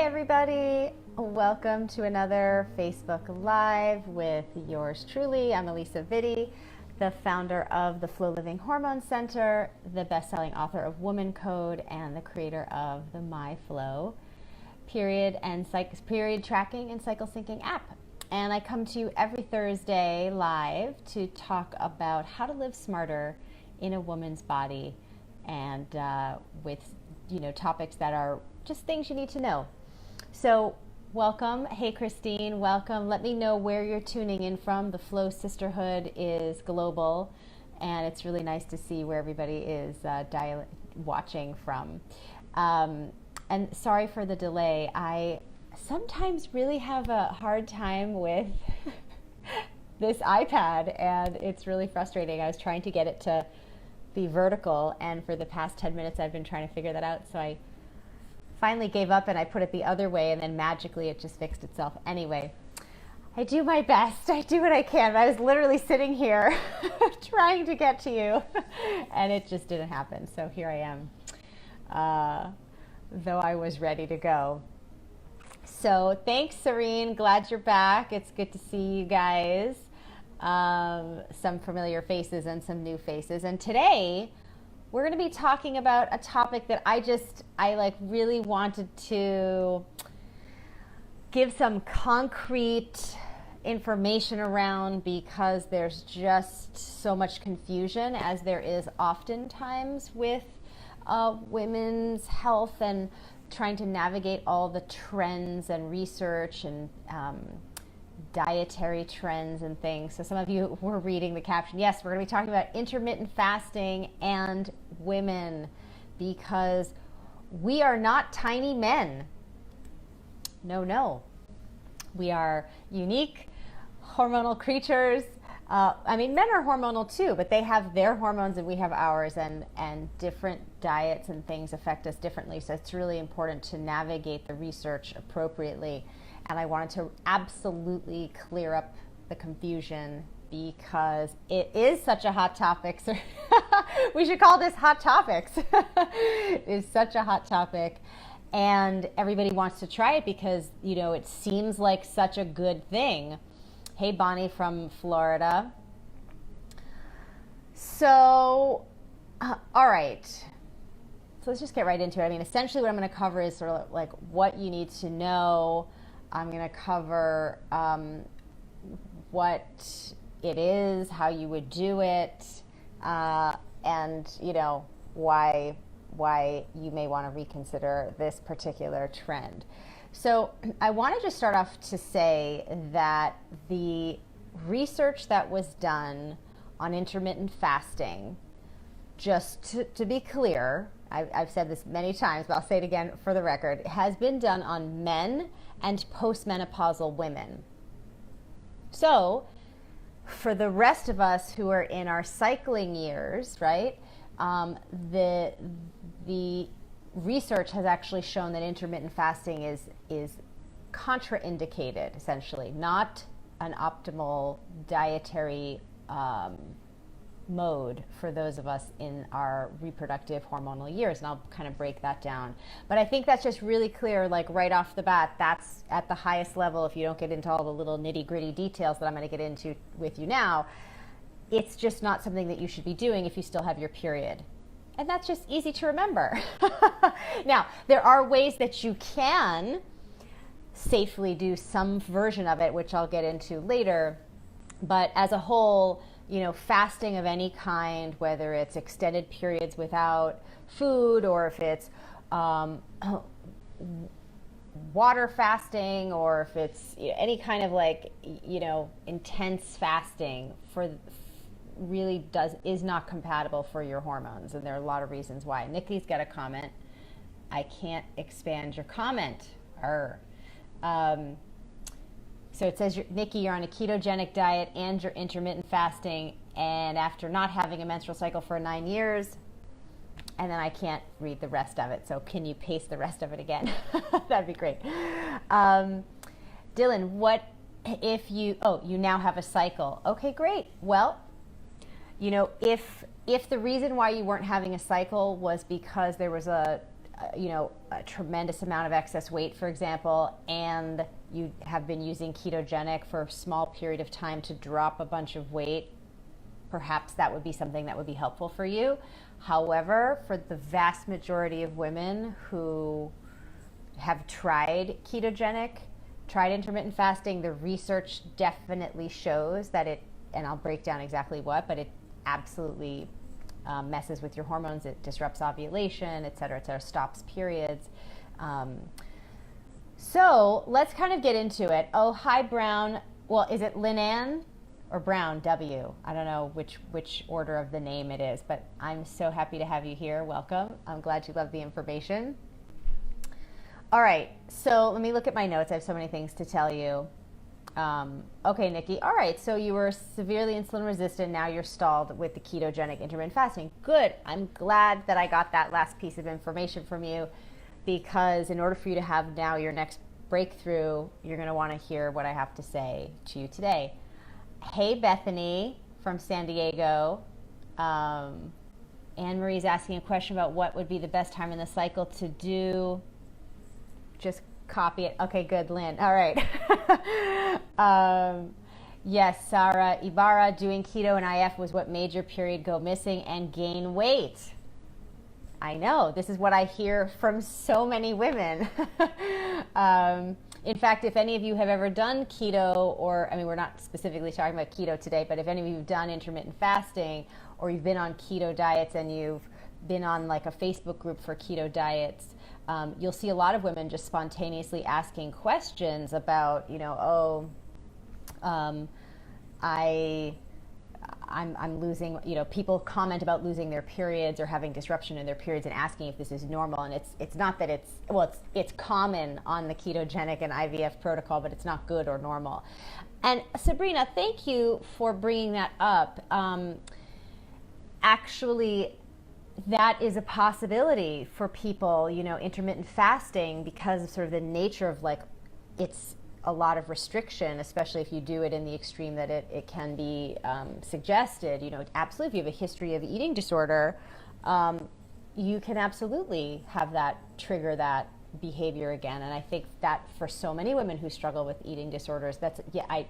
Hi everybody, welcome to another Facebook Live with yours truly. I'm Elisa Vitti, the founder of the Flow Living Hormone Center, the best-selling author of Woman Code, and the creator of the My Flow period tracking and cycle syncing app. And I come to you every Thursday live to talk about how to live smarter in a woman's body, and with topics that are just things you need to know. So welcome. Hey Christine, welcome. Let me know where you're tuning in from. The Flow Sisterhood is global, and it's really nice to see where everybody is watching from. And sorry for the delay. I sometimes really have a hard time with this iPad, and it's really frustrating. I was trying to get it to be vertical, and for the past 10 minutes I've been trying to figure that out, so I finally gave up and I put it the other way, and then magically it just fixed itself. Anyway, I do my best. I do what I can. I was literally sitting here trying to get to you and it just didn't happen. So here I am, though I was ready to go. So thanks, Serene. Glad you're back. It's good to see you guys. Some familiar faces and some new faces. And today we're going to be talking about a topic that I really wanted to give some concrete information around, because there's just so much confusion, as there is oftentimes with women's health and trying to navigate all the trends and research and dietary trends and things. So some of you were reading the caption. Yes, we're going to be talking about intermittent fasting and women, because we are not tiny men. No. We are unique hormonal creatures. Men are hormonal too, but they have their hormones and we have ours, and different diets and things affect us differently. So it's really important to navigate the research appropriately. And I wanted to absolutely clear up the confusion, because it is such a hot topic. So we should call this Hot Topics. It is such a hot topic, and everybody wants to try it because, it seems like such a good thing. Hey, Bonnie from Florida. So, all right. So let's just get right into it. Essentially what I'm going to cover is sort of like what you need to know. I'm going to cover what it is, how you would do it, and why you may want to reconsider this particular trend. So I want to just start off to say that the research that was done on intermittent fasting, just to be clear, I've said this many times, but I'll say it again for the record, has been done on men and postmenopausal women. So for the rest of us who are in our cycling years, right, the research has actually shown that intermittent fasting is contraindicated, essentially, not an optimal dietary mode for those of us in our reproductive hormonal years, and I'll kind of break that down. But I think that's just really clear, like right off the bat. That's at the highest level. If you don't get into all the little nitty-gritty details that I'm going to get into with you now, it's just not something that you should be doing if you still have your period. And that's just easy to remember. Now, there are ways that you can safely do some version of it, which I'll get into later. But as a whole, fasting of any kind, whether it's extended periods without food, or if it's water fasting, or if it's any kind of intense fasting, is not compatible for your hormones. And there are a lot of reasons why. Nikki's got a comment. I can't expand your comment. So it says, Nikki, you're on a ketogenic diet and you're intermittent fasting, and after not having a menstrual cycle for 9 years, and then I can't read the rest of it. So can you paste the rest of it again? That'd be great. Dylan, what if you now have a cycle? Okay, great. Well, if the reason why you weren't having a cycle was because there was a a tremendous amount of excess weight, for example, and you have been using ketogenic for a small period of time to drop a bunch of weight, perhaps that would be something that would be helpful for you. However, for the vast majority of women who have tried ketogenic, tried intermittent fasting, the research definitely shows that it, and I'll break down exactly what, but it absolutely messes with your hormones. It disrupts ovulation, et cetera, stops periods. So let's kind of get into it. Oh, hi, Brown. Well, is it Linan or Brown, W? I don't know which order of the name it is, but I'm so happy to have you here. Welcome. I'm glad you love the information. All right, so let me look at my notes. I have so many things to tell you. Okay, Nikki. All right, so you were severely insulin resistant. Now you're stalled with the ketogenic intermittent fasting. Good. I'm glad that I got that last piece of information from you, because in order for you to have now your next breakthrough, you're going to want to hear what I have to say to you today. Hey, Bethany from San Diego. Anne Marie's asking a question about what would be the best time in the cycle to do. Just copy it. Okay, good, Lynn. All right. Yes, Sarah Ibarra, doing keto and IF was what made your period go missing and gain weight. I know. This is what I hear from so many women. In fact, if any of you have ever done keto, or, I mean, we're not specifically talking about keto today, but if any of you have done intermittent fasting, or you've been on keto diets and you've been on like a Facebook group for keto diets, you'll see a lot of women just spontaneously asking questions about, I'm losing, people comment about losing their periods or having disruption in their periods and asking if this is normal. And it's not that it's common on the ketogenic and IVF protocol, but it's not good or normal. And Sabrina, thank you for bringing that up. Actually, that is a possibility for people, intermittent fasting, because of sort of the nature of it's a lot of restriction, especially if you do it in the extreme that it can be suggested. Absolutely, if you have a history of eating disorder, you can absolutely have that trigger that behavior again. And I think that for so many women who struggle with eating disorders, I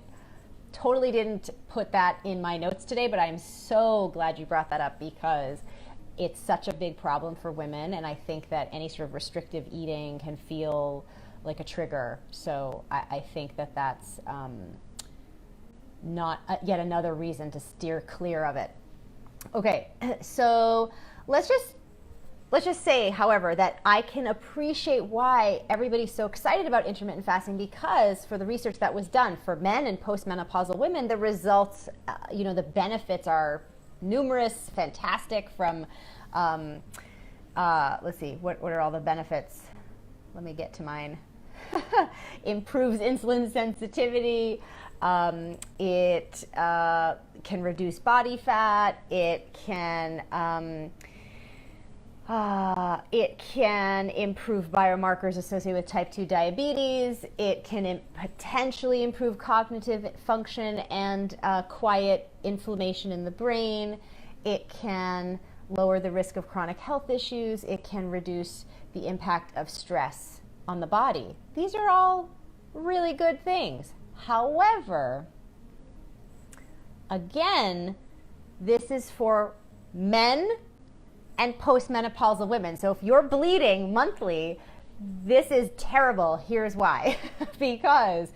totally didn't put that in my notes today, but I'm so glad you brought that up, because it's such a big problem for women, and I think that any sort of restrictive eating can feel like a trigger. So I think that that's not yet another reason to steer clear of it. Okay, so let's just say, however, that I can appreciate why everybody's so excited about intermittent fasting, because for the research that was done for men and postmenopausal women, the results, the benefits are numerous, fantastic. From let's see, what are all the benefits? Let me get to mine. Improves insulin sensitivity. It can reduce body fat. It can improve biomarkers associated with type 2 diabetes. It can potentially improve cognitive function and quiet inflammation in the brain. It can lower the risk of chronic health issues. It can reduce the impact of stress on the body. These are all really good things. However, again, this is for men and postmenopausal women. So if you're bleeding monthly, this is terrible. Here's why. Because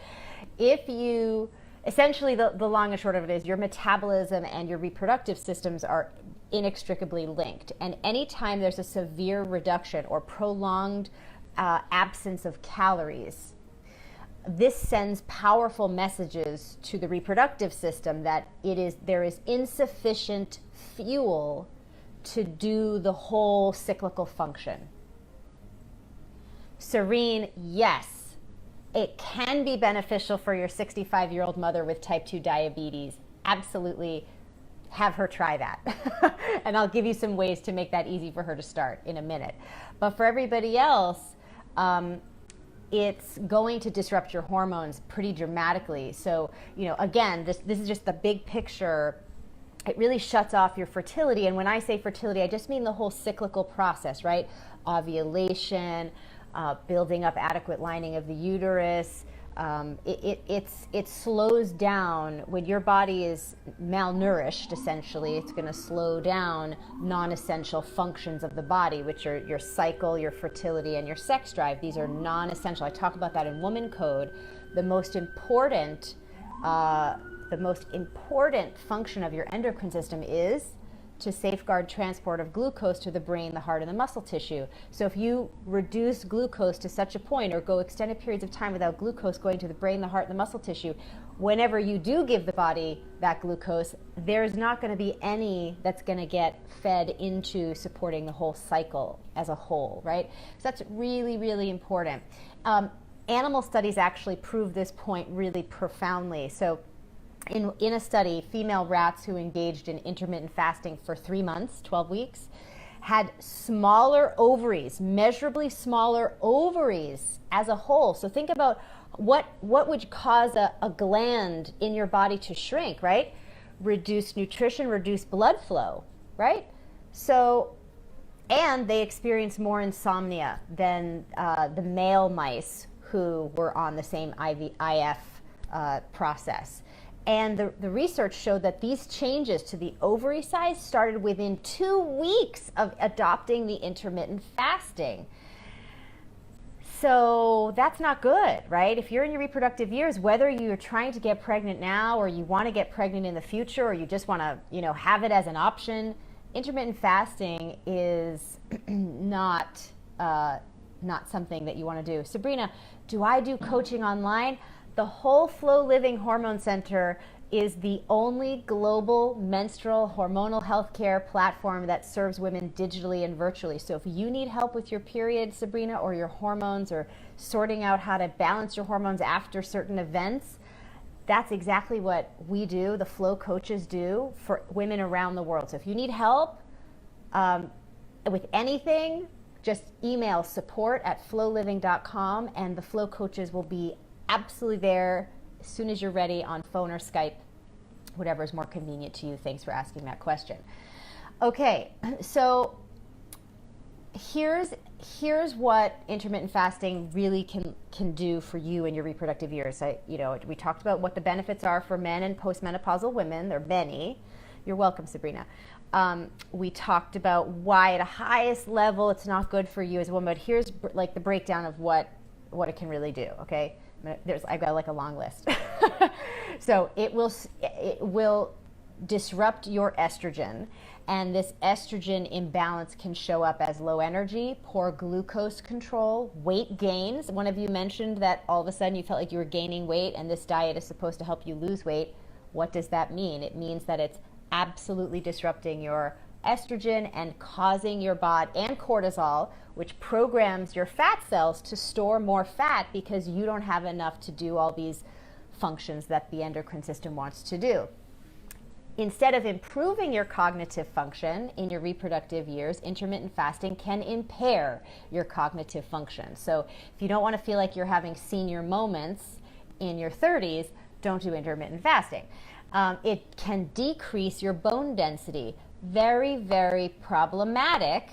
if you, essentially the long and short of it is, your metabolism and your reproductive systems are inextricably linked. And anytime there's a severe reduction or prolonged absence of calories, this sends powerful messages to the reproductive system that there is insufficient fuel to do the whole cyclical function. Serene, yes, it can be beneficial for your 65-year-old mother with type 2 diabetes. Absolutely, have her try that. And I'll give you some ways to make that easy for her to start in a minute. But for everybody else, it's going to disrupt your hormones pretty dramatically. So, again, this is just the big picture it really shuts off your fertility. And when I say fertility, I just mean the whole cyclical process, right? Ovulation, building up adequate lining of the uterus. It slows down when your body is malnourished. Essentially, it's going to slow down non-essential functions of the body, which are your cycle, your fertility, and your sex drive. These are non-essential. I talk about that in Woman Code. The most important function of your endocrine system is to safeguard transport of glucose to the brain, the heart, and the muscle tissue. So if you reduce glucose to such a point, or go extended periods of time without glucose going to the brain, the heart, and the muscle tissue, whenever you do give the body that glucose, there's not going to be any that's going to get fed into supporting the whole cycle as a whole, right? So that's really, really important. Animal studies actually prove this point really profoundly. So in a study, female rats who engaged in intermittent fasting for 3 months, 12 weeks, had smaller ovaries, measurably smaller ovaries as a whole. So think about what would cause a gland in your body to shrink, right? Reduced nutrition, reduced blood flow, right? So, and they experienced more insomnia than the male mice who were on the same IF process. And the research showed that these changes to the ovary size started within 2 weeks of adopting the intermittent fasting. So that's not good, right? If you're in your reproductive years, whether you're trying to get pregnant now, or you want to get pregnant in the future, or you just want to, have it as an option, intermittent fasting is not something that you want to do. Sabrina, do I do coaching online? The whole Flow Living Hormone Center is the only global menstrual hormonal healthcare platform that serves women digitally and virtually. So if you need help with your period, Sabrina, or your hormones, or sorting out how to balance your hormones after certain events, that's exactly what we do, the Flow coaches do for women around the world. So if you need help with anything, just email support@flowliving.com, and the Flow coaches will be absolutely there as soon as you're ready, on phone or Skype, whatever is more convenient to you. Thanks for asking that question. Okay, so here's what intermittent fasting really can do for you in your reproductive years. We talked about what the benefits are for men and postmenopausal women. There are many. You're welcome, Sabrina. We talked about why at a highest level it's not good for you as a woman, but here's like the breakdown of what it can really do, okay? I've got like a long list. So it will disrupt your estrogen, and this estrogen imbalance can show up as low energy, poor glucose control, weight gains. One of you mentioned that all of a sudden you felt like you were gaining weight, and this diet is supposed to help you lose weight. What does that mean? It means that it's absolutely disrupting your estrogen and causing your body, and cortisol, which programs your fat cells to store more fat because you don't have enough to do all these functions that the endocrine system wants to do. Instead of improving your cognitive function in your reproductive years, intermittent fasting can impair your cognitive function. So if you don't want to feel like you're having senior moments in your 30s, don't do intermittent fasting. It can decrease your bone density. Very, very problematic,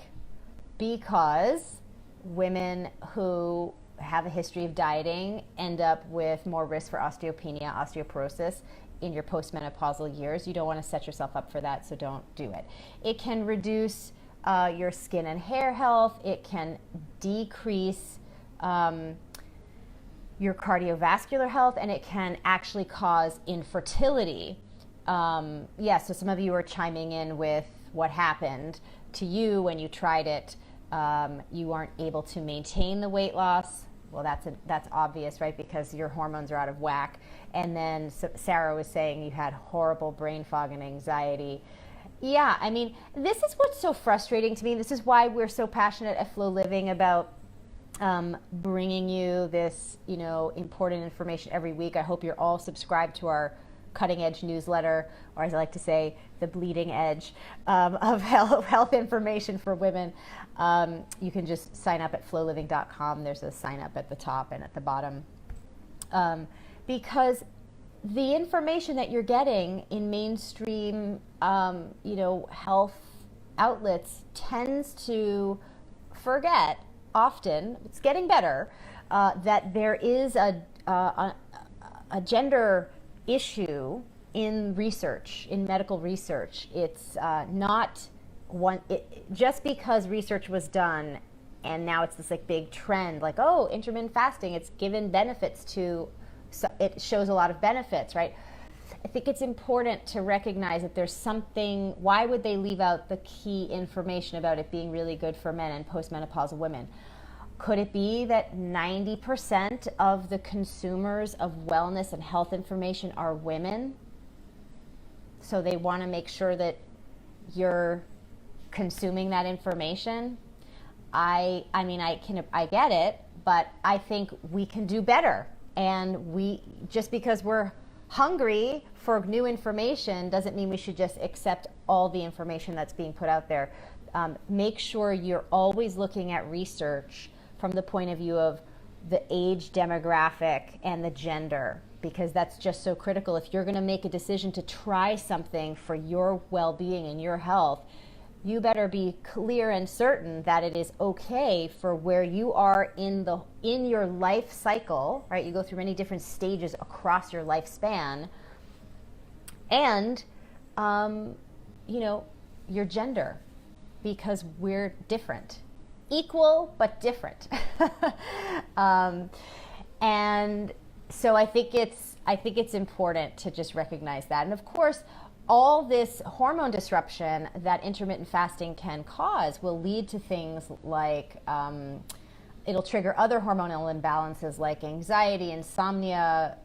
because women who have a history of dieting end up with more risk for osteopenia, osteoporosis in your postmenopausal years. You don't want to set yourself up for that, so don't do it. It can reduce your skin and hair health. It can decrease your cardiovascular health, and it can actually cause infertility. So some of you are chiming in with what happened to you when you tried it. You aren't able to maintain the weight loss. Well, that's obvious, right? Because your hormones are out of whack. And then Sarah was saying you had horrible brain fog and anxiety. Yeah, I mean, this is what's so frustrating to me. This is why we're so passionate at Flow Living about bringing you this, important information every week. I hope you're all subscribed to our cutting edge newsletter, or as I like to say, the bleeding edge of health information for women. You can just sign up at flowliving.com. There's a sign up at the top and at the bottom. Because the information that you're getting in mainstream, health outlets tends to forget often, it's getting better, that there is a gender issue in research, in medical research. It's not one, just because research was done and now it's this like big trend, like, oh, intermittent fasting, it's given benefits to, so it shows a lot of benefits, right? I think it's important to recognize that there's something, why would they leave out the key information about it being really good for men and postmenopausal women? Could it be that 90% of the consumers of wellness and health information are women? So they want to make sure that you're consuming that information. I get it, but I think we can do better. And just because we're hungry for new information doesn't mean we should just accept all the information that's being put out there. Make sure you're always looking at research from the point of view of the age demographic and the gender, because that's just so critical. If you're going to make a decision to try something for your well-being and your health, you better be clear and certain that it is okay for where you are in your life cycle, right? You go through many different stages across your lifespan, and your gender, because we're different. Equal but different. And so I think it's important to just recognize that. And of course, all this hormone disruption that intermittent fasting can cause will lead to things like it'll trigger other hormonal imbalances like anxiety, insomnia,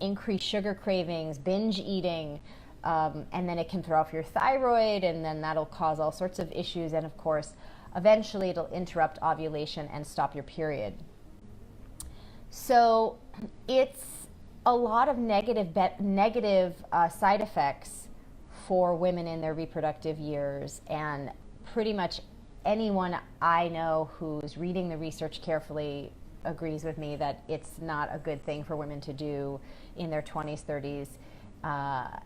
increased sugar cravings, binge eating, and then it can throw off your thyroid, and then that'll cause all sorts of issues. And of course, eventually it'll interrupt ovulation and stop your period. So it's a lot of negative side effects for women in their reproductive years, and pretty much anyone I know who's reading the research carefully agrees with me that it's not a good thing for women to do in their 20s, 30s,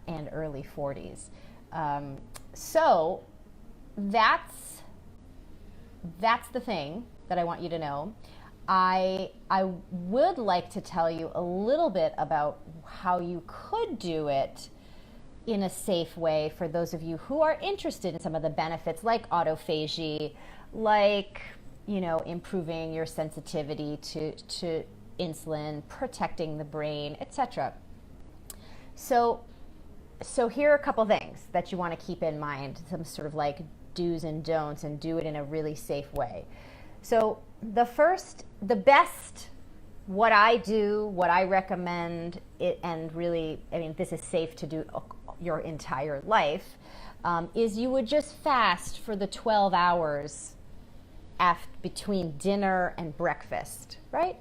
and early 40s. So that's the thing that I want you to know. I would like to tell you a little bit about how you could do it in a safe way for those of you who are interested in some of the benefits, like autophagy, like improving your sensitivity to insulin, protecting the brain, etc. So here are a couple things that you want to keep in mind, some sort of like do's and don'ts, and do it in a really safe way. So the best, what I do, what I recommend, and really, this is safe to do your entire life, is you would just fast for the 12 hours between dinner and breakfast, right?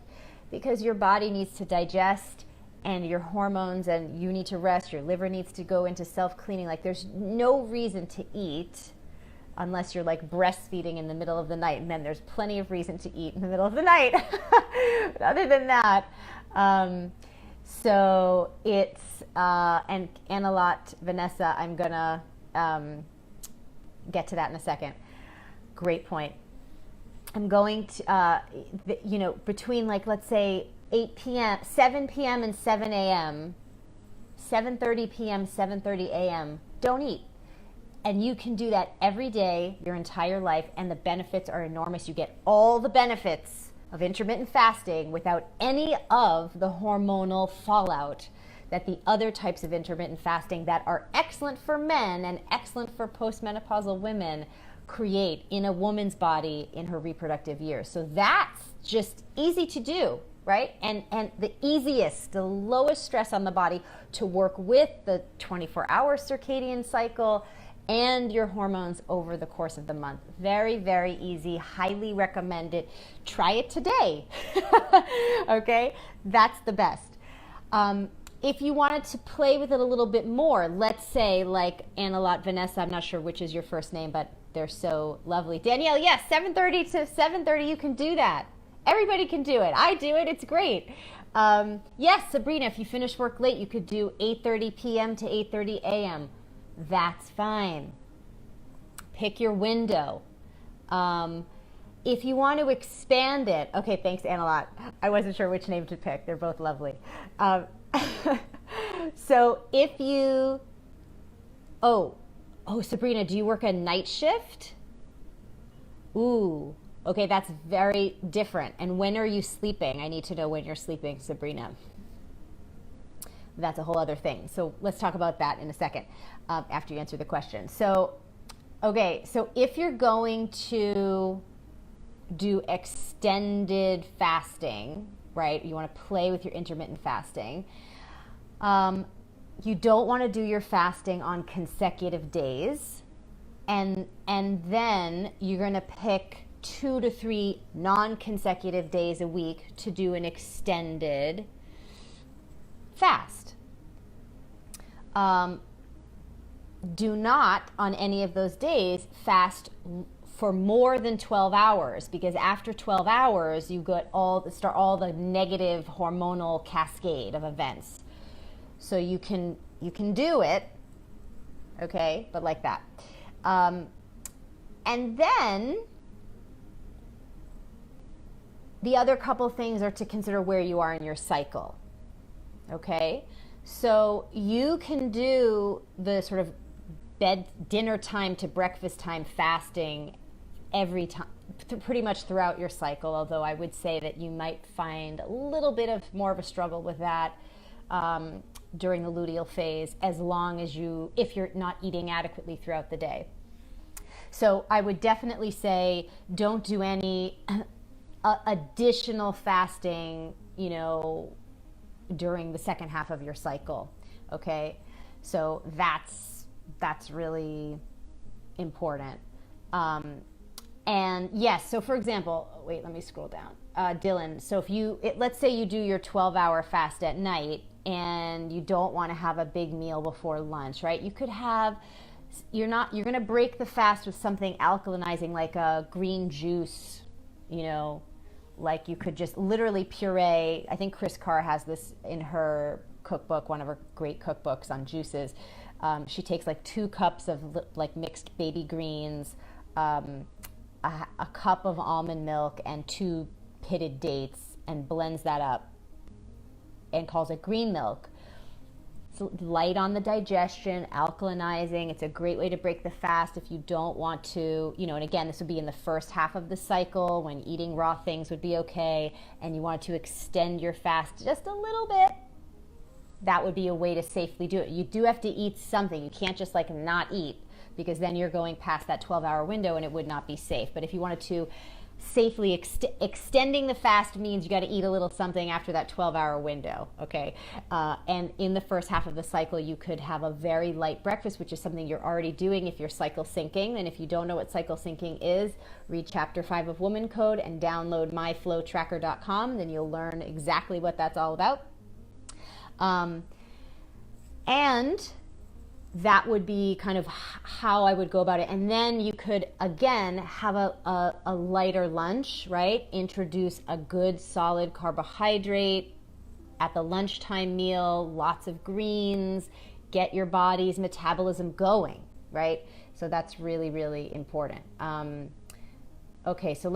Because your body needs to digest, and your hormones, and you need to rest, your liver needs to go into self-cleaning. Like, there's no reason to eat unless you're like breastfeeding in the middle of the night, and then there's plenty of reason to eat in the middle of the night. But other than that, so it's, and a lot, Vanessa, I'm gonna get to that in a second. Great point. I'm going to, between like, let's say 8 p.m., 7 p.m. and 7 a.m., 7:30 p.m., 7:30 a.m., don't eat. And you can do that every day, your entire life, and the benefits are enormous. You get all the benefits of intermittent fasting without any of the hormonal fallout that the other types of intermittent fasting that are excellent for men and excellent for postmenopausal women create in a woman's body in her reproductive years. So that's just easy to do, right? And the easiest, the lowest stress on the body to work with the 24-hour circadian cycle and your hormones over the course of the month. Very, very easy, highly recommended. Try it today, okay? That's the best. If you wanted to play with it a little bit more, let's say like Annalot, Vanessa, I'm not sure which is your first name, but they're so lovely. Danielle, yes, 7:30 to 7:30, you can do that. Everybody can do it. I do it, it's great. Yes, Sabrina, if you finish work late, you could do 8:30 p.m. to 8:30 a.m. That's fine. Pick your window. If you want to expand it, okay, thanks, Annalot. I wasn't sure which name to pick. They're both lovely. So if you, oh, Sabrina, do you work a night shift? Ooh, okay, that's very different. And when are you sleeping? I need to know when you're sleeping, Sabrina. That's a whole other thing. So let's talk about that in a second after you answer the question. So, okay, so if you're going to do extended fasting, right? You want to play with your intermittent fasting. You don't want to do your fasting on consecutive days. And then you're going to pick 2 to 3 non-consecutive days a week to do an extended fast. Do not, on any of those days, fast for more than 12 hours, because after 12 hours, you get all the negative hormonal cascade of events. So you can do it, okay, but like that. And then the other couple things are to consider where you are in your cycle, okay? So you can do the sort of dinner time to breakfast time fasting every time, pretty much throughout your cycle, although I would say that you might find a little bit of more of a struggle with that during the luteal phase, as long as if you're not eating adequately throughout the day. So I would definitely say don't do any additional fasting, during the second half of your cycle, okay? So that's really important. And yes, so for example, wait, let me scroll down. Dylan, so if let's say you do your 12-hour fast at night and you don't want to have a big meal before lunch, right? You could have, you're going to break the fast with something alkalinizing like a green juice, like you could just literally puree. I think Chris Carr has this in her cookbook, one of her great cookbooks on juices. She takes like 2 cups of like mixed baby greens, a cup of almond milk, and 2 pitted dates, and blends that up and calls it green milk. It's light on the digestion, alkalinizing. It's a great way to break the fast if you don't want to, and again, this would be in the first half of the cycle when eating raw things would be okay, and you want to extend your fast just a little bit. That would be a way to safely do it. You do have to eat something. You can't just like not eat, because then you're going past that 12-hour window and it would not be safe. But if you wanted to safely extending the fast means you got to eat a little something after that 12-hour window, okay? And in the first half of the cycle, you could have a very light breakfast, which is something you're already doing if you're cycle syncing. And if you don't know what cycle syncing is, read Chapter 5 of Woman Code and download myflowtracker.com. Then you'll learn exactly what that's all about. And that would be kind of how I would go about it. And then you could, again, have a lighter lunch, right? Introduce a good solid carbohydrate at the lunchtime meal, lots of greens, get your body's metabolism going, right? So that's really, really important. Okay, so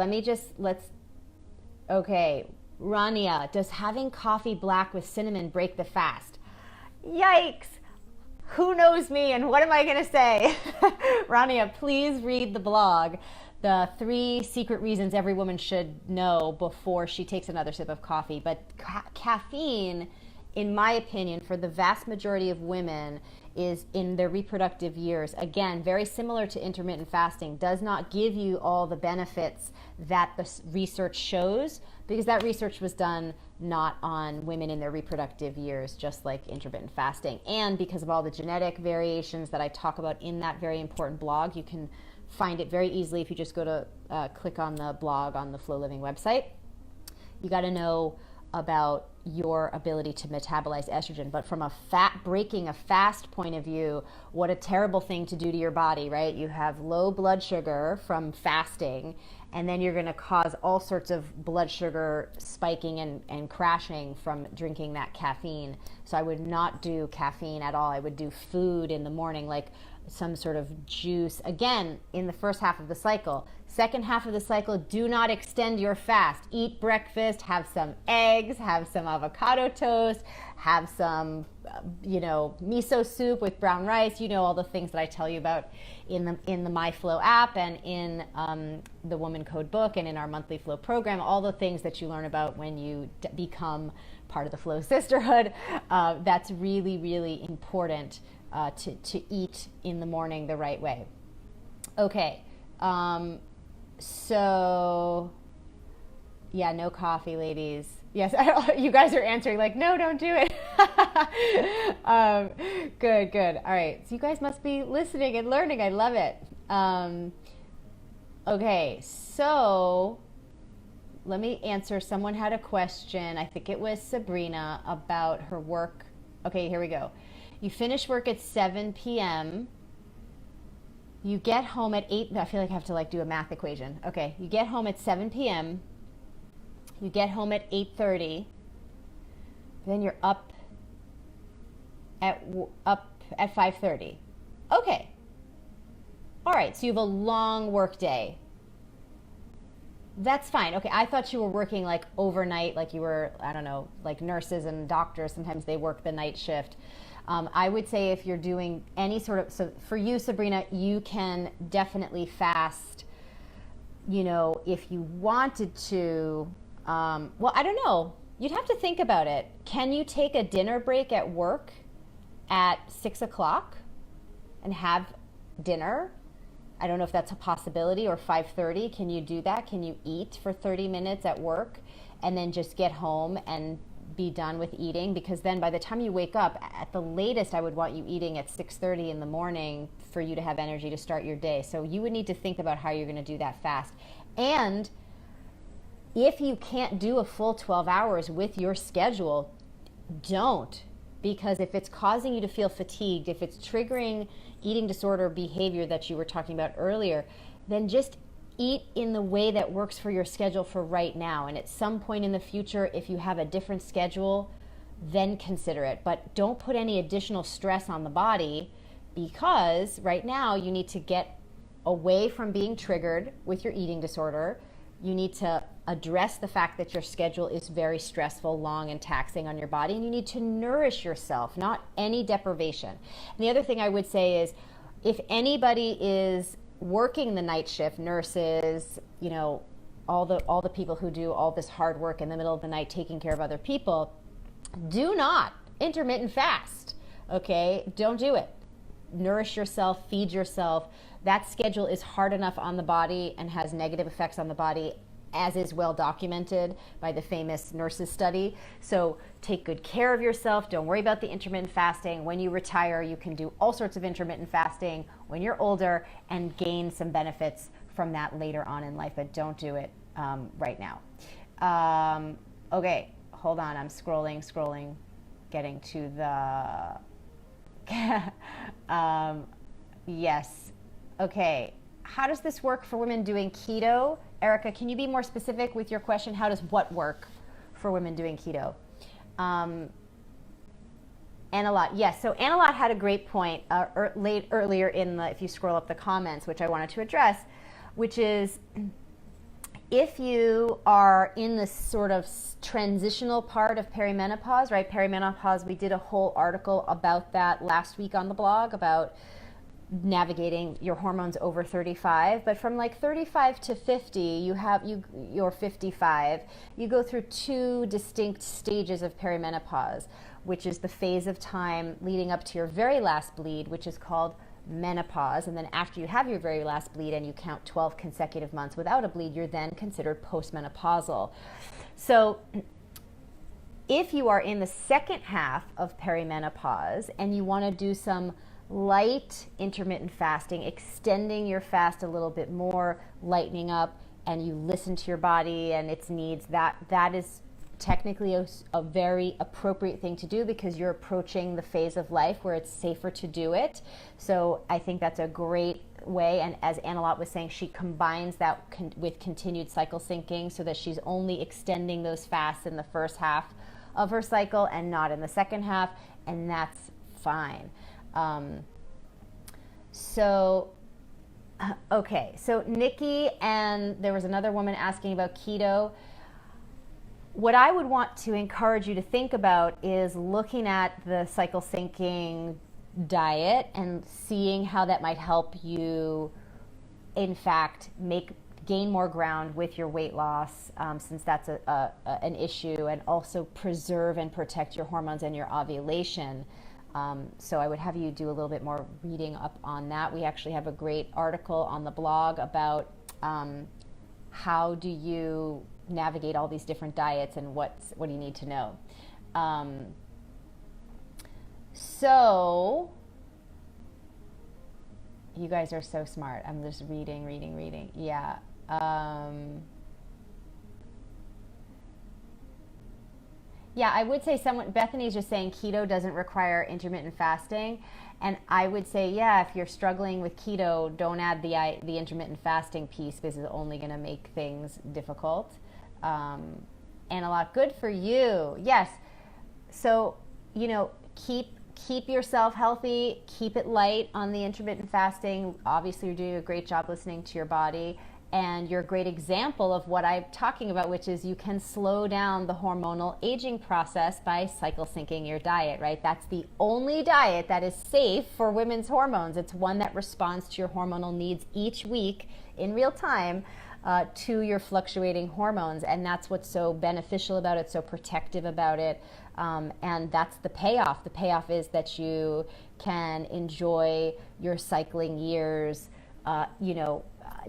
okay, Rania, does having coffee black with cinnamon break the fast? Yikes! Who knows me and what am I going to say? Rania, please read the blog, the 3 secret reasons every woman should know before she takes another sip of coffee. But caffeine, in my opinion, for the vast majority of women, is in their reproductive years. Again, very similar to intermittent fasting, does not give you all the benefits that the research shows, because that research was done not on women in their reproductive years, just like intermittent fasting. And because of all the genetic variations that I talk about in that very important blog, you can find it very easily if you just go to click on the blog on the Flow Living website. You got to know about your ability to metabolize estrogen. But from a breaking a fast point of view, what a terrible thing to do to your body, right? You have low blood sugar from fasting, and then you're going to cause all sorts of blood sugar spiking and crashing from drinking that caffeine. So I would not do caffeine at all. I would do food in the morning, like some sort of juice, again, in the first half of the cycle. Second half of the cycle, do not extend your fast. Eat breakfast, have some eggs, have some avocado toast, have some, miso soup with brown rice. You know all the things that I tell you about in the MyFlow app and in the Woman Code book and in our monthly Flow program. All the things that you learn about when you become part of the Flow Sisterhood. That's really, really important to eat in the morning the right way. Okay. So, yeah, no coffee, ladies. Yes, you guys are answering like, no, don't do it. Good. All right, so you guys must be listening and learning. I love it. Okay, so let me answer. Someone had a question. I think it was Sabrina about her work. Okay, here we go. You finish work at 7 p.m., you get home at 8, I feel like I have to do a math equation. Okay, you get home at 7 p.m., you get home at 8:30, then you're up at 5:30. Okay. All right, so you have a long work day. That's fine. Okay, I thought you were working overnight, like you were, I don't know, like nurses and doctors, sometimes they work the night shift. I would say if you're doing any so for you, Sabrina, you can definitely fast, if you wanted to. Well, I don't know. You'd have to think about it. Can you take a dinner break at work at 6 o'clock and have dinner? I don't know if that's a possibility, or 5:30. Can you do that? Can you eat for 30 minutes at work and then just get home and be done with eating? Because then by the time you wake up, at the latest, I would want you eating at 6:30 in the morning for you to have energy to start your day. So you would need to think about how you're going to do that fast. And if you can't do a full 12 hours with your schedule, don't. Because if it's causing you to feel fatigued, if it's triggering eating disorder behavior that you were talking about earlier, then just eat in the way that works for your schedule for right now. And at some point in the future, if you have a different schedule, then consider it. But don't put any additional stress on the body, because right now you need to get away from being triggered with your eating disorder. You need to address the fact that your schedule is very stressful, long, and taxing on your body, and you need to nourish yourself, not any deprivation. And the other thing I would say is, if anybody is working the night shift, nurses, all the people who do all this hard work in the middle of the night taking care of other people, do not intermittent fast, okay? Don't do it. Nourish yourself, feed yourself. That schedule is hard enough on the body and has negative effects on the body, as is well documented by the famous nurses study. So take good care of yourself. Don't worry about the intermittent fasting. When you retire, you can do all sorts of intermittent fasting when you're older and gain some benefits from that later on in life, but don't do it right now. Okay, hold on. I'm scrolling, getting to the... yes. Okay. How does this work for women doing keto? Erica, can you be more specific with your question? How does what work for women doing keto? Annalot, yes. So Annalot had a great point earlier in if you scroll up the comments, which I wanted to address, which is, if you are in this sort of transitional part of perimenopause, right? Perimenopause, we did a whole article about that last week on the blog, about navigating your hormones over 35. But from 35 to 50, you're 55, you go through two distinct stages of perimenopause, which is the phase of time leading up to your very last bleed, which is called menopause. And then after you have your very last bleed and you count 12 consecutive months without a bleed, you're then considered postmenopausal. So if you are in the second half of perimenopause and you want to do some light intermittent fasting, extending your fast a little bit more, lightening up, and you listen to your body and its needs, that is technically a very appropriate thing to do, because you're approaching the phase of life where it's safer to do it. So I think that's a great way. And as Annalot was saying, she combines that with continued cycle syncing so that she's only extending those fasts in the first half of her cycle and not in the second half, and that's fine. Okay, so Nikki, and there was another woman asking about keto. What I would want to encourage you to think about is looking at the cycle syncing diet and seeing how that might help you, in fact, gain more ground with your weight loss, since that's an issue, and also preserve and protect your hormones and your ovulation. So I would have you do a little bit more reading up on that. We actually have a great article on the blog about how do you navigate all these different diets and what do you need to know. So you guys are so smart. I'm just reading. Yeah. Yeah, I would say Bethany's just saying keto doesn't require intermittent fasting. And I would say, yeah, if you're struggling with keto, don't add the intermittent fasting piece because it's only going to make things difficult. And a lot good for you. Yes. So, keep yourself healthy, keep it light on the intermittent fasting. Obviously, you're doing a great job listening to your body. And you're a great example of what I'm talking about, which is you can slow down the hormonal aging process by cycle syncing your diet, right? That's the only diet that is safe for women's hormones. It's one that responds to your hormonal needs each week in real time to your fluctuating hormones. And that's what's so beneficial about it, so protective about it. And that's the payoff. The payoff is that you can enjoy your cycling years,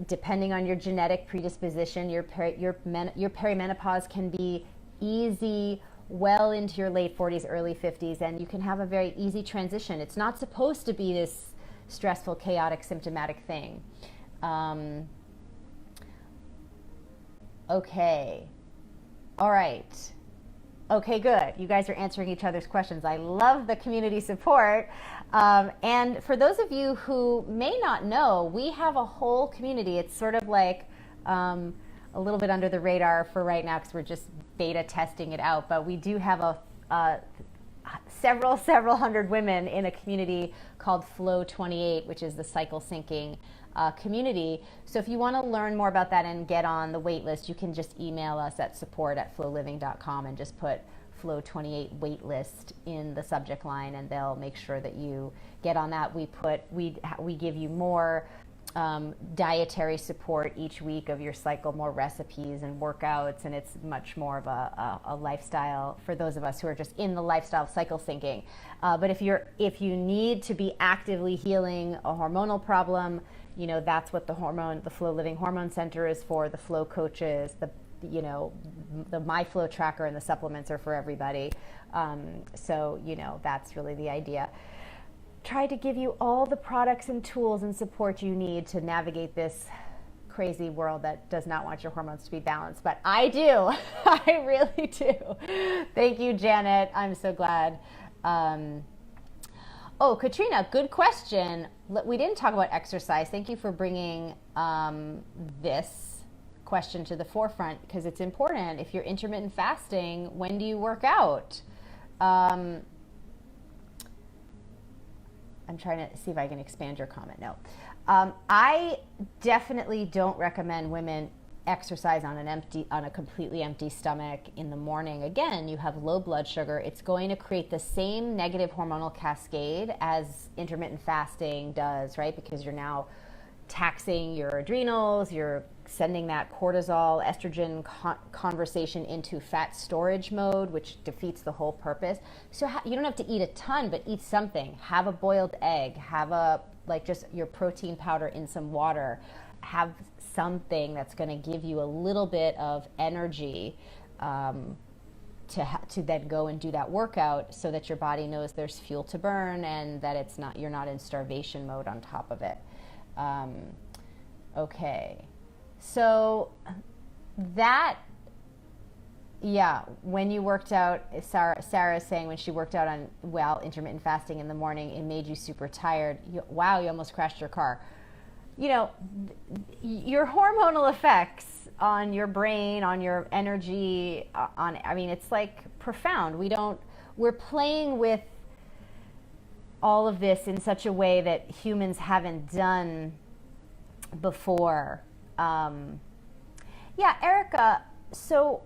depending on your genetic predisposition. Your perimenopause can be easy well into your late 40s, early 50s, and you can have a very easy transition. It's not supposed to be this stressful, chaotic, symptomatic thing. Okay. All right. Okay, good. You guys are answering each other's questions. I love the community support. And for those of you who may not know, we have a whole community. It's sort of like a little bit under the radar for right now because we're just beta testing it out. But we do have several hundred women in a community called Flow 28, which is the cycle syncing community. So if you want to learn more about that and get on the wait list, you can just email us at support@flowliving.com and just put Flow 28 wait list in the subject line, and they'll make sure that you get on that. We give you more dietary support each week of your cycle, more recipes and workouts, and it's much more of a lifestyle for those of us who are just in the lifestyle of cycle syncing. But if you need to be actively healing a hormonal problem, that's what the Flow Living Hormone Center is for. The Flow coaches, the My Flow tracker, and the supplements are for everybody. So that's really the idea. Try to give you all the products and tools and support you need to navigate this crazy world that does not want your hormones to be balanced. But I do. I really do. Thank you, Janet. I'm so glad. Katrina, good question. We didn't talk about exercise. Thank you for bringing this question to the forefront because it's important. If you're intermittent fasting, when do you work out? I'm trying to see if I can expand your comment. No. I definitely don't recommend women exercise on a completely empty stomach in the morning. Again, you have low blood sugar. It's going to create the same negative hormonal cascade as intermittent fasting does, right? Because you're now taxing your adrenals, you're sending that cortisol, estrogen conversation into fat storage mode, which defeats the whole purpose. So you don't have to eat a ton, but eat something. Have a boiled egg, have just your protein powder in some water. Have something that's going to give you a little bit of energy to then go and do that workout so that your body knows there's fuel to burn and that you're not in starvation mode on top of it. Okay. So when you worked out, Sarah is saying when she worked out on intermittent fasting in the morning, it made you super tired. You almost crashed your car. you know, your hormonal effects on your brain, on your energy, I mean, it's like profound. We're playing with all of this in such a way that humans haven't done before. Yeah, Erica, so,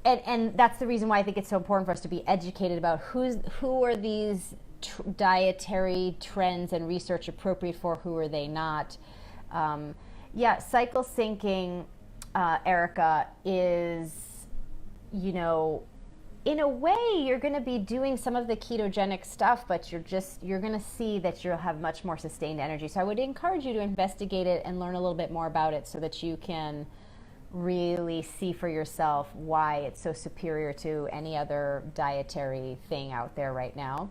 and that's the reason why I think it's so important for us to be educated about who are these dietary trends and research appropriate for, who are they not. Yeah, cycle syncing, Erica, is, you know, in a way you're going to be doing some of the ketogenic stuff, but you're going to see that you'll have much more sustained energy. So I would encourage you to investigate it and learn a little bit more about it so that you can really see for yourself why it's so superior to any other dietary thing out there right now.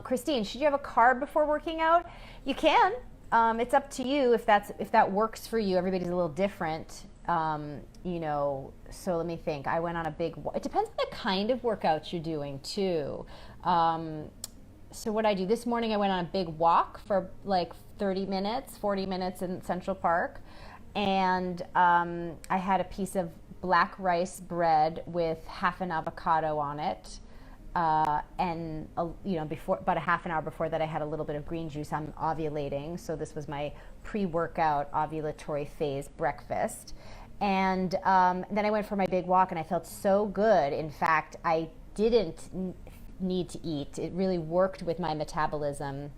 Christine, should you have a carb before working out? You can. It's up to you if that works for you. Everybody's a little different. You know, so let me think. I went on it depends on the kind of workouts you're doing too. So what I do this morning, I went on a big walk for like 40 minutes in Central Park. And I had a piece of black rice bread with half an avocado on it. And you know, about a half an hour before that, I had a little bit of green juice. I'm ovulating, so this was my pre-workout ovulatory phase breakfast. And then I went for my big walk, and I felt so good. In fact, I didn't need to eat. It really worked with my metabolism,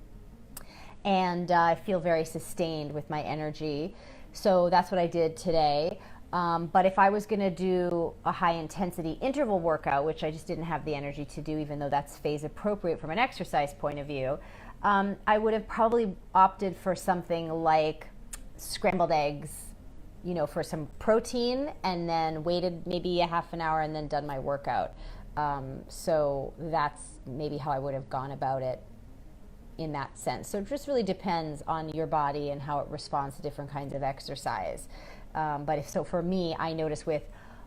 and I feel very sustained with my energy. So that's what I did today. But if I was going to do a high intensity interval workout, which I just didn't have the energy to do, even though that's phase appropriate from an exercise point of view, I would have probably opted for something like scrambled eggs, you know, for some protein, and then waited maybe a half an hour and then done my workout. So that's maybe how I would have gone about it in that sense. So it just really depends on your body and how it responds to different kinds of exercise. But for me, I notice with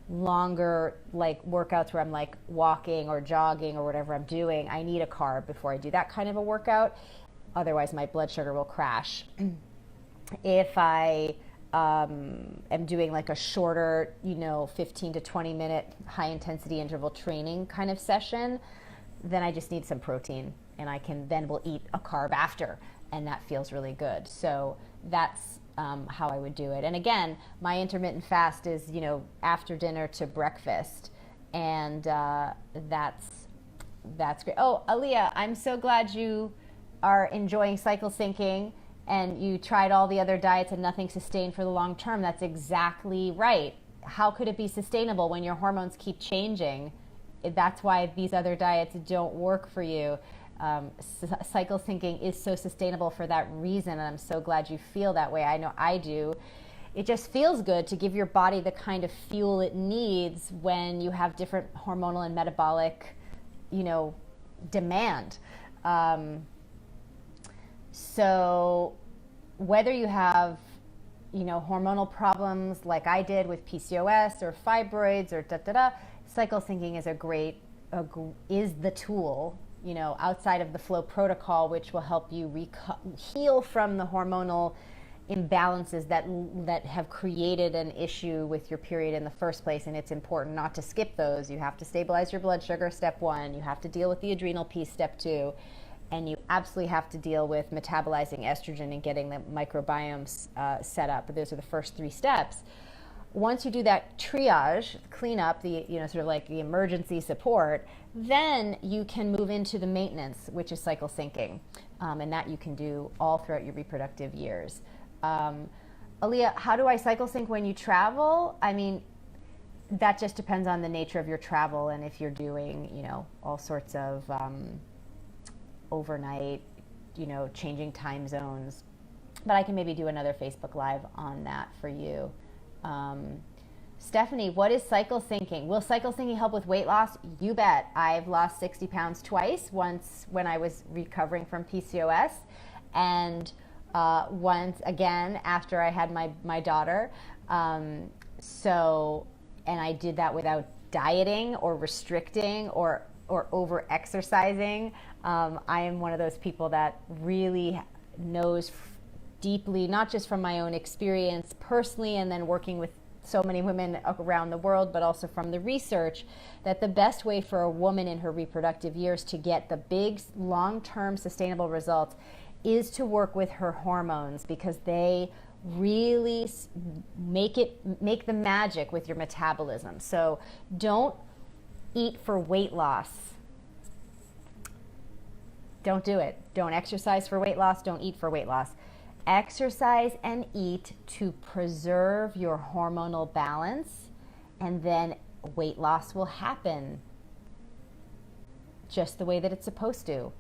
longer like workouts where I'm like walking or jogging or whatever I'm doing, I need a carb before I do that kind of a workout. Otherwise, my blood sugar will crash. If I am doing like a shorter, you know, 15 to 20 minute high intensity interval training kind of session, then I just need some protein, and will eat a carb after, and that feels really good. So that's how I would do it. And again, my intermittent fast is, you know, after dinner to breakfast, and that's great. Oh, Aaliyah, I'm so glad you are enjoying cycle syncing and you tried all the other diets and nothing sustained for the long term. That's exactly right. How could it be sustainable when your hormones keep changing? That's why these other diets don't work for you. Cycle syncing is so sustainable for that reason, and I'm so glad you feel that way. I know I do. It just feels good to give your body the kind of fuel it needs when you have different hormonal and metabolic, you know, demand. So whether you have, you know, hormonal problems like I did with PCOS or fibroids or cycle syncing is the tool, you know, outside of the flow protocol, which will help you heal from the hormonal imbalances that have created an issue with your period in the first place. And it's important not to skip those. You have to stabilize your blood sugar, step 1. You have to deal with the adrenal piece, step 2. And you absolutely have to deal with metabolizing estrogen and getting the microbiomes set up. Those are the first 3 steps. Once you do that triage, cleanup, the, you know, sort of like the emergency support, then you can move into the maintenance, which is cycle syncing. And that you can do all throughout your reproductive years. Aaliyah, how do I cycle sync when you travel? I mean, that just depends on the nature of your travel and if you're doing, you know, all sorts of overnight, you know, changing time zones. But I can maybe do another Facebook Live on that for you. Stephanie, what is cycle syncing? Will cycle syncing help with weight loss? You bet. I've lost 60 pounds twice, once when I was recovering from PCOS, and once again after I had my daughter. So, and I did that without dieting or restricting or over exercising. I am one of those people that really knows deeply, not just from my own experience personally and then working with so many women around the world, but also from the research, that the best way for a woman in her reproductive years to get the big long-term sustainable results is to work with her hormones, because they really make the magic with your metabolism. So don't eat for weight loss. Don't do it. Don't exercise for weight loss. Don't eat for weight loss. Exercise and eat to preserve your hormonal balance, and then weight loss will happen just the way that it's supposed to.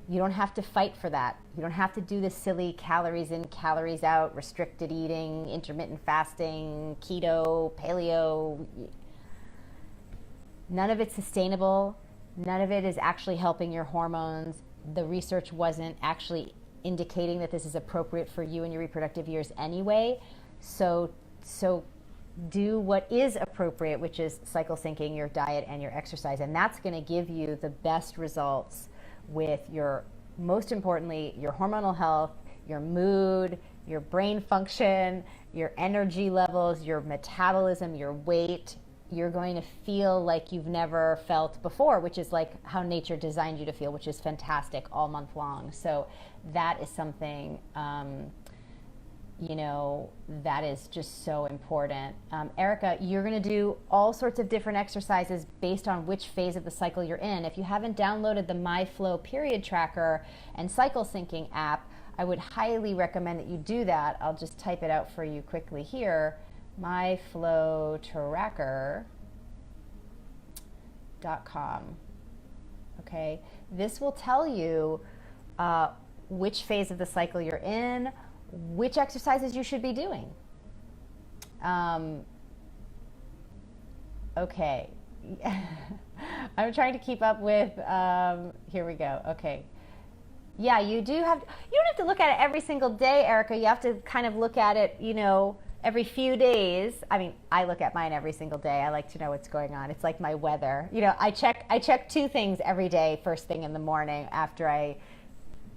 You don't have to fight for that. You don't have to do this silly calories in, calories out, restricted eating, intermittent fasting, keto, paleo. None of it's sustainable. None of it is actually helping your hormones. The research wasn't actually indicating that this is appropriate for you in your reproductive years anyway. So do what is appropriate, which is cycle syncing your diet and your exercise. And that's going to give you the best results with your, most importantly, your hormonal health, your mood, your brain function, your energy levels, your metabolism, your weight. You're going to feel like you've never felt before, which is like how nature designed you to feel, which is fantastic all month long. So that is something, that is just so important. Erica, you're going to do all sorts of different exercises based on which phase of the cycle you're in. If you haven't downloaded the MyFlow period tracker and cycle syncing app, I would highly recommend that you do that. I'll just type it out for you quickly here. myflowtracker.com. Okay, this will tell you which phase of the cycle you're in, which exercises you should be doing. Okay, I'm trying to keep up with, here we go, okay. Yeah, you don't have to look at it every single day, Erica. You have to kind of look at it, every few days. I mean, I look at mine every single day. I like to know what's going on. It's like my weather. I check two things every day first thing in the morning after I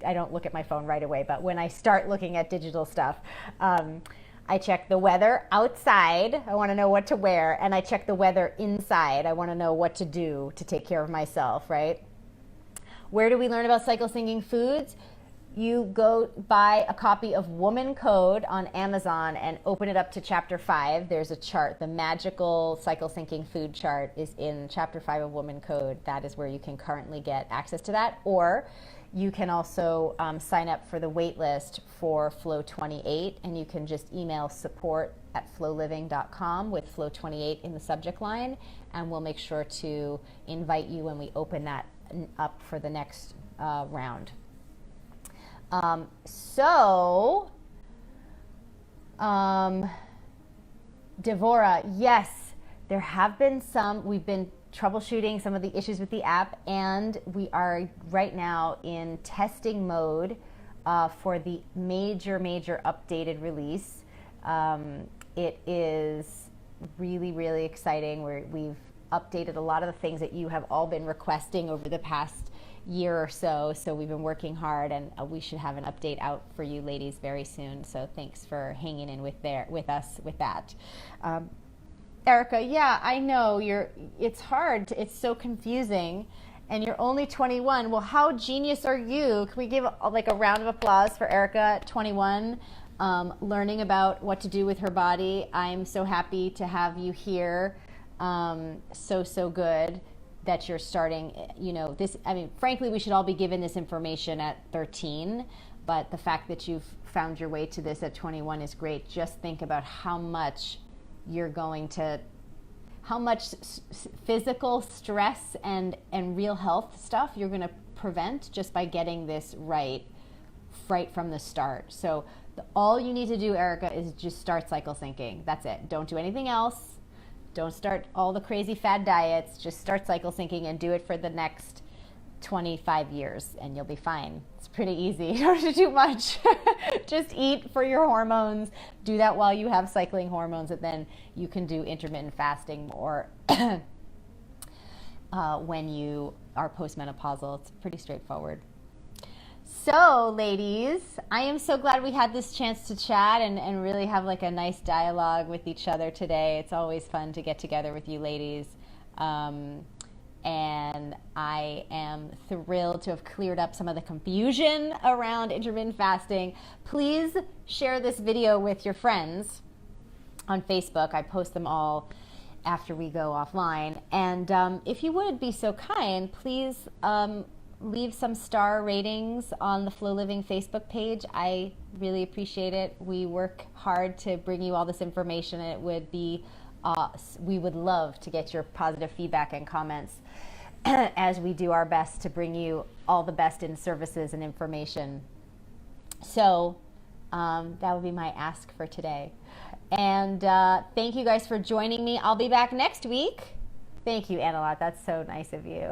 don't look at my phone right away, but when I start looking at digital stuff, I check the weather outside. I want to know what to wear, and I check the weather inside. I want to know what to do to take care of myself, right? Where do we learn about cycle syncing foods? You go buy a copy of Woman Code on Amazon and open it up to chapter 5. There's a chart. The magical cycle syncing food chart is in chapter 5 of Woman Code. That is where you can currently get access to that. Or you can also sign up for the wait list for Flow 28, and you can just email support@flowliving.com with Flow 28 in the subject line, and we'll make sure to invite you when we open that up for the next round. Devora, yes, there have been we've been troubleshooting some of the issues with the app, and we are right now in testing mode for the major updated release. It is really, really exciting. We've updated a lot of the things that you have all been requesting over the past year or so. So we've been working hard, and we should have an update out for you ladies very soon. So thanks for hanging in with us with that. Erica, yeah, I know it's hard. It's so confusing, and you're only 21. Well, how genius are you? Can we give a round of applause for Erica, 21, learning about what to do with her body? I'm so happy to have you here. So good that you're starting, this. I mean, frankly, we should all be given this information at 13, but the fact that you've found your way to this at 21 is great. Just think about how much physical stress and real health stuff you're going to prevent just by getting this right from the start. So all you need to do, Erica, is just start cycle syncing. That's it. Don't do anything else. Don't start all the crazy fad diets. Just start cycle syncing and do it for the next 25 years, and you'll be fine. It's pretty easy. You don't have to do much. Just eat for your hormones. Do that while you have cycling hormones, and then you can do intermittent fasting or when you are postmenopausal. It's pretty straightforward. So, ladies, I am so glad we had this chance to chat and really have like a nice dialogue with each other today. It's always fun to get together with you ladies. And I am thrilled to have cleared up some of the confusion around intermittent fasting. Please share this video with your friends on Facebook. I post them all after we go offline. And if you would be so kind, please leave some star ratings on the Flow Living Facebook page. I really appreciate it. We work hard to bring you all this information, and it would be we would love to get your positive feedback and comments as we do our best to bring you all the best in services and information. So that would be my ask for today. And thank you guys for joining me. I'll be back next week. Thank you, Annalot. That's so nice of you.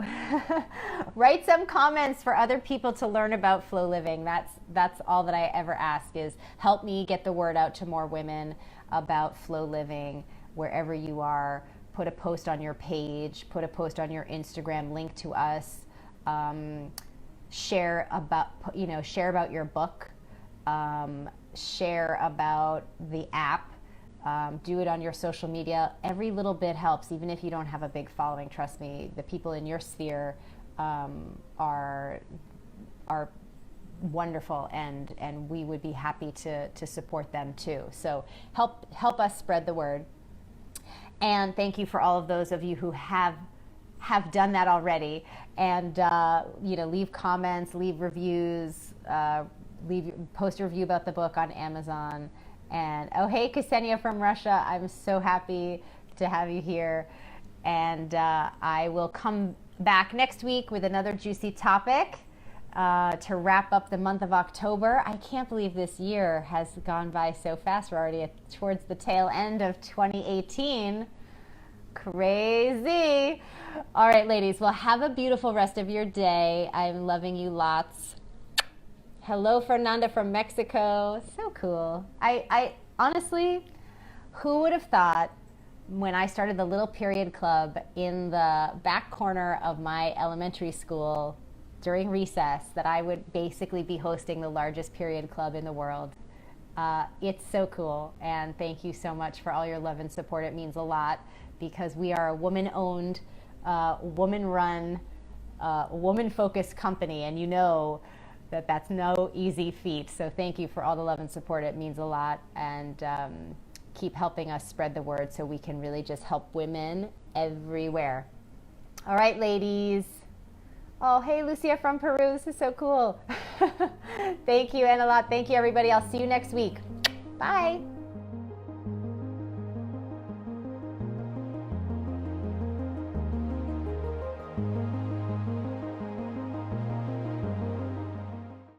Write some comments for other people to learn about Flow Living. That's all that I ever ask, is help me get the word out to more women about Flow Living wherever you are. Put a post on your page, put a post on your Instagram, link to us, share about your book, share about the app. Do it on your social media. Every little bit helps, even if you don't have a big following. Trust me, the people in your sphere are wonderful, and we would be happy to support them too. So help us spread the word. And thank you for all of those of you who have done that already. And leave comments, leave reviews, post a review about the book on Amazon. And oh, hey, Ksenia from Russia, I'm so happy to have you here. And I will come back next week with another juicy topic to wrap up the month of October. I can't believe this year has gone by so fast. We're already towards the tail end of 2018. Crazy. All right, ladies, well, have a beautiful rest of your day. I'm loving you lots. Hello, Fernanda from Mexico. So cool. I honestly, who would have thought when I started the Little Period Club in the back corner of my elementary school during recess that I would basically be hosting the largest period club in the world. It's so cool. And thank you so much for all your love and support. It means a lot because we are a woman-owned, woman-run, woman-focused company. And you know that's no easy feat. So thank you for all the love and support. It means a lot. And keep helping us spread the word so we can really just help women everywhere. All right, ladies. Oh, hey, Lucia from Peru. This is so cool. Thank you, Annalot. Thank you, everybody. I'll see you next week. Bye.